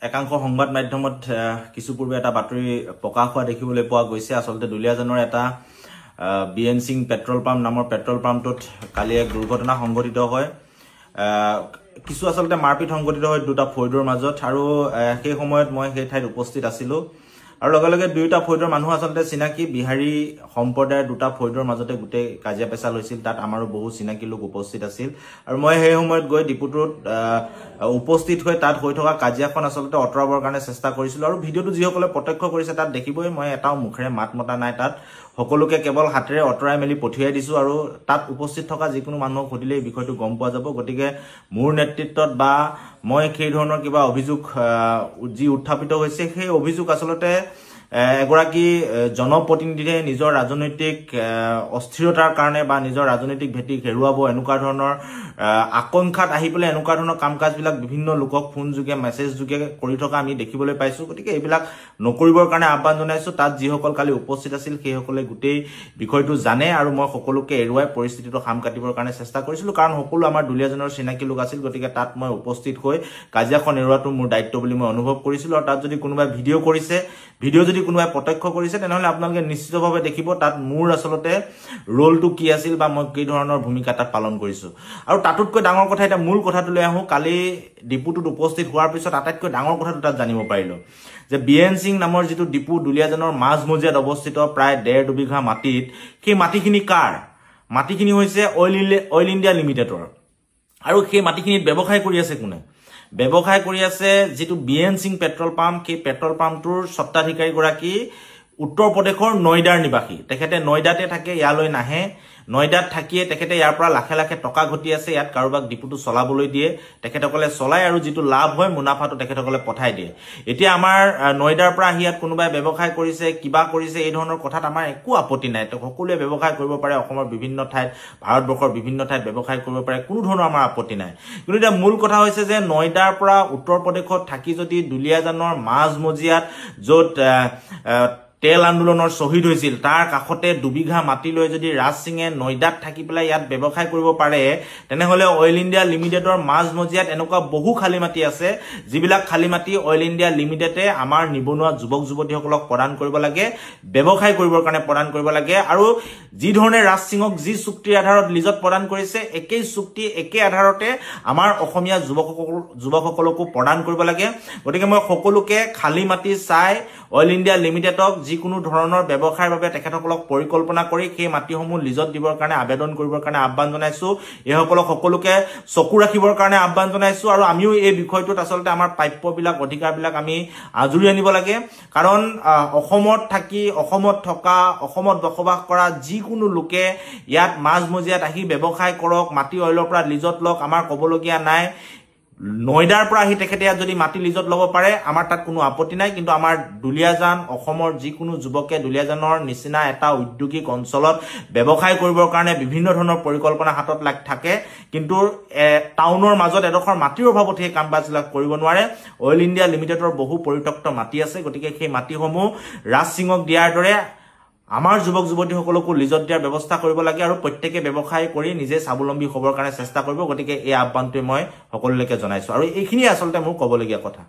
একাংশ সংবাদ মাধ্যমত কিছু পূৰ্বে এটা বাতৰি প্ৰকাশ হোৱা দেখিবলৈ পোৱা গৈছে। আসলতে দুলিয়াজানৰ এটা বিএন সিং পেট্ৰল পাম্প নামৰ পেট্ৰল পাম্পটোত কালি এক দুৰ্ঘটনা সংঘটিত হয়। কিছু আসলতে মাৰপিট সংঘটিত হয় দুটা ফৈদৰ মাজত, আৰু সেই সময়ত মই সেই ঠাইত উপস্থিত আছিলো। আৰু লগে লগে দুইটা ফৈদৰ মানুহ আসলতে চিনাকি বিহাৰী সম্প্ৰদায়ৰ দুটা ফৈদৰ মাজতে গোটেই কাজিয়া পেচাল হৈছিল। তাত আমাৰো বহু চিনাকি লোক উপস্থিত আছিল, আৰু মই সেই সময়ত গৈ ডিপুটোত উপস্থিত হৈ তাত হৈ থকা কাজিয়াখন আসলতে অতৰাবৰ কাৰণে চেষ্টা কৰিছিলো। আৰু ভিডিঅ'টো যিসকলে প্ৰত্যক্ষ কৰিছে তাত দেখিবই মই এটাও মুখেৰে মাত মতা নাই। তাত সকলোকে কেৱল হাতেৰে অতৰাই মেলি পঠিয়াই দিছো, আৰু তাত উপস্থিত থকা যিকোনো মানুহক সুধিলে এই বিষয়টো গম পোৱা যাব। গতিকে মোৰ নেতৃত্বত বা মই সেই ধৰণৰ কিবা অভিযোগ যি উত্থাপিত হৈছে, সেই অভিযোগ আসলতে এগৰাকী জনপ্ৰতিনিধিয়ে নিজৰ ৰাজনৈতিক অস্থিৰতাৰ কাৰণে বা নিজৰ ৰাজনৈতিক ভেটি হেৰুৱাব এনেকুৱা ধৰণৰ আকাংক্ষাত আহি পেলাই এনেকুৱা ধৰণৰ কাম কাজবিলাক বিভিন্ন লোকক ফোন যোগে মেছেজ যোগে কৰি থকা আমি দেখিবলৈ পাইছো। গতিকে এইবিলাক নকৰিবৰ কাৰণে আহ্বান জনাইছো। তাত যিসকল কালি উপস্থিত আছিল সেইসকলে গোটেই বিষয়টো জানে, আৰু মই সকলোকে এৰুৱাই পৰিস্থিতিটো সাম কাটিবৰ কাৰণে চেষ্টা কৰিছিলো, কাৰণ সকলো আমাৰ দুলিয়াজানৰ চিনাকি লোক আছিল। গতিকে তাত মই উপস্থিত হৈ কাজিয়াখন এৰুৱাটো মোৰ দায়িত্ব বুলি মই অনুভৱ কৰিছিলো। আৰু তাত যদি কোনোবাই ভিডিঅ' কৰিছে, ভিডিঅ' যদি কোনোবাই প্ৰত্যক্ষ কৰিছে, তেনেহলে আপোনালোকে নিশ্চিতভাৱে দেখিব তাত মোৰ আসলতে ৰোলটো কি আছিল বা মই কি ধৰণৰ ভূমিকা তাত পালন কৰিছো। আৰু তাতোতকৈ ডাঙৰ কথা, এটা মূল কথাটো লৈ আহো। কালি ডিপুটোত উপস্থিত হোৱাৰ পিছত আটাইতকৈ ডাঙৰ কথাটো তাত জানিব পাৰিলো যে বিএন সিং নামৰ যিটো ডিপু দুলিয়াজানৰ মাজমজিয়াত অৱস্থিত প্ৰায় 1.5-2 বিঘা মাটিত, সেই মাটিখিনি কাৰ? মাটিখিনি হৈছে অইল ইণ্ডিয়া লিমিটেডৰ। আৰু সেই মাটিখিনিত ব্যৱসায় কৰি আছে কোনে? ব্যৱসায় কৰি আছে যিটো বিএন সিং পেট্ৰল পাম্প, সেই পেট্ৰল পাম্পটোৰ স্বত্বাধিকাৰীগৰাকী উত্তৰ প্ৰদেশৰ নয়দাৰ নিবাসী। তেখেতে নয়দাতে থাকে, ইয়ালৈ নাহে। নয়দাত থাকিয়ে তেখেতে ইয়াৰ পৰা লাখে লাখে টকা ঘটি আছে। ইয়াত কাৰোবাক ডিপুটো চলাবলৈ দিয়ে, তেখেতসকলে চলায়, আৰু যিটো লাভ হয় মুনাফাটো তেখেতসকলে পঠাই দিয়ে। এতিয়া আমাৰ নয়দাৰ পৰা আহি ইয়াত কোনোবাই ব্যৱসায় কৰিছে, কিবা কৰিছে, এই ধৰণৰ কথাত আমাৰ একো আপত্তি নাই। সকলোৱে ব্যৱসায় কৰিব পাৰে, অসমৰ বিভিন্ন ঠাইত, ভাৰতবৰ্ষৰ বিভিন্ন ঠাইত ব্যৱসায় কৰিব পাৰে, কোনো ধৰণৰ আমাৰ আপত্তি নাই। কিন্তু এতিয়া মূল কথা হৈছে যে নয়দাৰ পৰা উত্তৰ প্ৰদেশত থাকি যদি দুলিয়াজানৰ মাজমজিয়াত য'ত তেল আন্দোলনৰ শ্বহীদ হৈছিল তাৰ কাষতে 2 বিঘা মাটি লৈ যদি ৰাজ সিঙে নয়দাত থাকি পেলাই ইয়াত ব্যৱসায় কৰিব পাৰে, তেনেহলে অইল ইণ্ডিয়া লিমিটেডৰ মাজমজিয়াত এনেকুৱা বহু খালী মাটি আছে, যিবিলাক খালী মাটি অইল ইণ্ডিয়া লিমিটেডে আমাৰ নিবনুৱা যুৱক যুৱতীসকলক প্ৰদান কৰিব লাগে, ব্যৱসায় কৰিবৰ কাৰণে প্ৰদান কৰিব লাগে। আৰু যি ধৰণে ৰাজ সিঙক যি চুক্তিৰ আধাৰত লিজত প্ৰদান কৰিছে, একেই চুক্তি একে আধাৰতে আমাৰ অসমীয়া যুৱকসকলকো প্ৰদান কৰিব লাগে। গতিকে মই সকলোকে খালী মাটি চাই অইল ইণ্ডিয়া লিমিটেডক যিকোনো ধৰণৰ ব্যৱসায়ৰ বাবে তেখেতসকলক পৰিকল্পনা কৰি সেই মাটিসমূহ লিজত দিবৰ কাৰণে আবেদন কৰিবৰ কাৰণে আহ্বান জনাইছো। এইসকলক সকলোকে চকু ৰাখিবৰ কাৰণে আহ্বান জনাইছো। আৰু আমিও এই বিষয়টোত আসলতে আমাৰ প্ৰাপ্যবিলাক, অধিকাৰবিলাক আমি আজৰি আনিব লাগে। কাৰণ অসমত থাকি, অসমত থকা, অসমত বসবাস কৰা যিকোনো লোকে ইয়াত মাজমজিয়াত আহি ব্যৱসায় কৰক, মাটি অইলৰ পৰা লিজত লওক, আমাৰ ক'বলগীয়া নাই। নয়দাৰ পৰা আহি তেখেতে ইয়াত যদি মাটি লিজত ল'ব পাৰে, আমাৰ তাত কোনো আপত্তি নাই। কিন্তু আমাৰ দুলিয়াজান, অসমৰ যিকোনো যুৱকে দুলিয়াজানৰ নিচিনা এটা ঔদ্যোগিক অঞ্চলত ব্যৱসায় কৰিবৰ কাৰণে বিভিন্ন ধৰণৰ পৰিকল্পনা হাতত থাকে, কিন্তু টাউনৰ মাজত এডোখৰ মাটিৰ অভাৱত সেই কাম কাজবিলাক কৰিব নোৱাৰে। অইল ইণ্ডিয়া লিমিটেডৰ বহু পৰিত্যক্ত মাটি আছে। গতিকে সেই মাটিসমূহ ৰাজ সিঙক দিয়াৰ দৰে আমাৰ যুৱক যুৱতীসকলকো লিজত দিয়াৰ ব্যৱস্থা কৰিব লাগে, আৰু প্ৰত্যেকে ব্যৱসায় কৰি নিজে স্বাৱলম্বী হ'বৰ কাৰণে চেষ্টা কৰিব। গতিকে এই আহ্বানটোৱে মই সকলোলৈকে জনাইছো, আৰু এইখিনিয়ে আচলতে মোৰ ক'বলগীয়া কথা।